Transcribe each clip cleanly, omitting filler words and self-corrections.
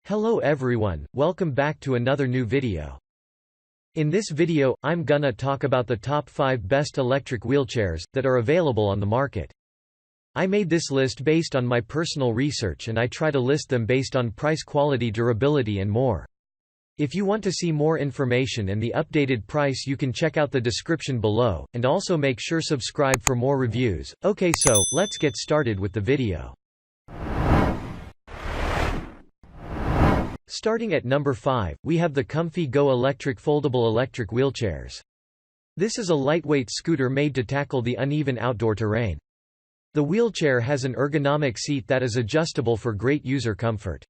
Hello everyone, welcome back to another new video. In this video, I'm gonna talk about the top 5 best electric wheelchairs that are available on the market. I made this list based on my personal research and I try to list them based on price, quality, durability and more. If you want to see more information and the updated price, you can check out the description below, and also make sure subscribe for more reviews. Okay, so let's get started with the video. Starting at number 5, we have the ComfyGo electric foldable electric wheelchairs. This is a lightweight scooter made to tackle the uneven outdoor terrain. The wheelchair has an ergonomic seat that is adjustable for great user comfort.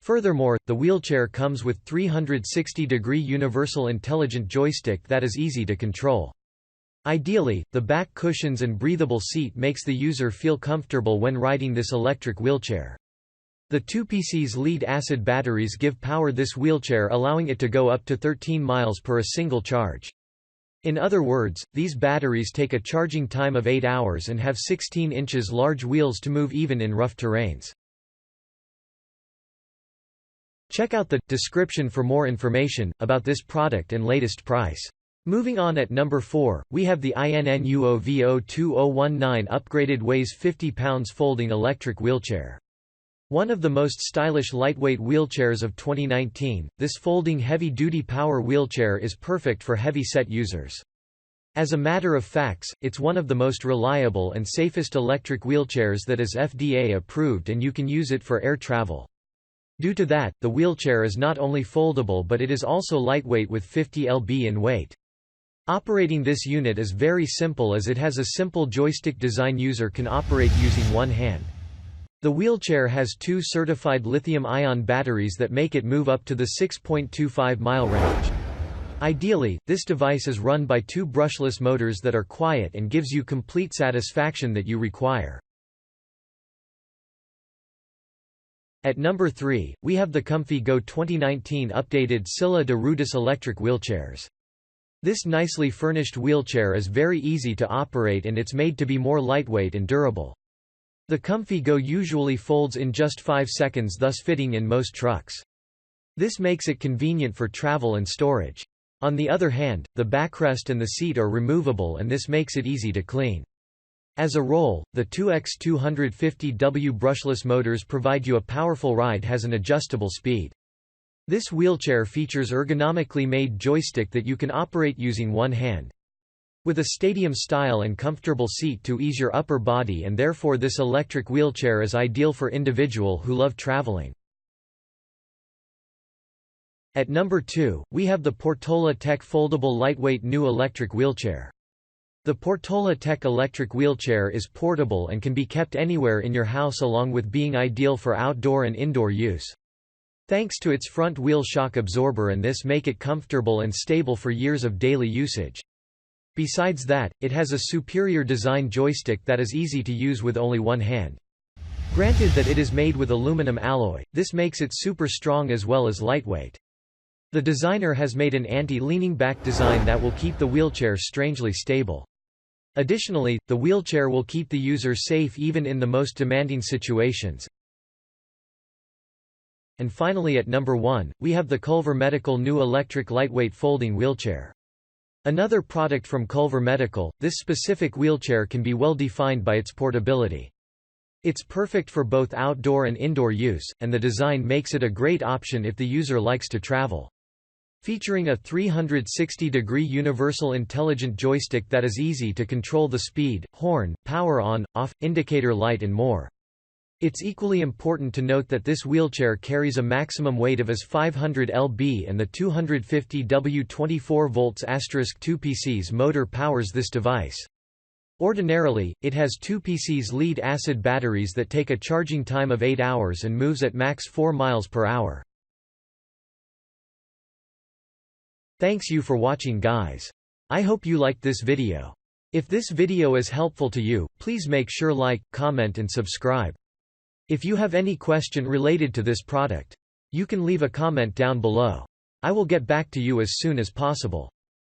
Furthermore, the wheelchair comes with 360-degree universal intelligent joystick that is easy to control. Ideally, the back cushions and breathable seat makes the user feel comfortable when riding this electric wheelchair. The 2PC's lead-acid batteries give power this wheelchair, allowing it to go up to 13 miles per a single charge. In other words, these batteries take a charging time of 8 hours and have 16 inches large wheels to move even in rough terrains. Check out the description for more information about this product and latest price. Moving on, at number 4, we have the INUO VO2019 upgraded, weighs 50 pounds folding electric wheelchair. One of the most stylish lightweight wheelchairs of 2019, this folding heavy-duty power wheelchair is perfect for heavy-set users. As a matter of facts, it's one of the most reliable and safest electric wheelchairs that is FDA approved, and you can use it for air travel. Due to that, the wheelchair is not only foldable but it is also lightweight with 50 lb in weight. Operating this unit is very simple as it has a simple joystick design. User can operate using one hand. The wheelchair has 2 certified lithium-ion batteries that make it move up to the 6.25-mile range. Ideally, this device is run by 2 brushless motors that are quiet and gives you complete satisfaction that you require. At number 3, we have the ComfyGo 2019 updated Silla de Ruedas electric wheelchairs. This nicely furnished wheelchair is very easy to operate and it's made to be more lightweight and durable. The ComfyGo usually folds in just 5 seconds, thus fitting in most trucks. This makes it convenient for travel and storage. On the other hand, the backrest and the seat are removable and this makes it easy to clean. As a roll, the 2x250W brushless motors provide you a powerful ride, has an adjustable speed. This wheelchair features ergonomically made joystick that you can operate using one hand. With a stadium style and comfortable seat to ease your upper body, and therefore this electric wheelchair is ideal for individual who love traveling. At number 2, we have the Portola Tec foldable lightweight new electric wheelchair. The Portola Tec electric wheelchair is portable and can be kept anywhere in your house, along with being ideal for outdoor and indoor use. Thanks to its front wheel shock absorber, and this make it comfortable and stable for years of daily usage. Besides that, it has a superior design joystick that is easy to use with only one hand. Granted that it is made with aluminum alloy, this makes it super strong as well as lightweight. The designer has made an anti-leaning back design that will keep the wheelchair strangely stable. Additionally, the wheelchair will keep the user safe even in the most demanding situations. And finally, at number 1, we have the Culver Medical new electric lightweight folding wheelchair. Another product from Culver Medical, this specific wheelchair can be well defined by its portability. It's perfect for both outdoor and indoor use, and the design makes it a great option if the user likes to travel. Featuring a 360-degree universal intelligent joystick that is easy to control the speed, horn, power on, off, indicator light and more. It's equally important to note that this wheelchair carries a maximum weight of as 500 lb and the 250W 24V *2PC's motor powers this device. Ordinarily, it has 2PC's lead-acid batteries that take a charging time of 8 hours and moves at max 4 miles per hour. Thanks you for watching, guys. I hope you liked this video. If this video is helpful to you, please make sure like, comment and subscribe. If you have any question related to this product, you can leave a comment down below. I will get back to you as soon as possible.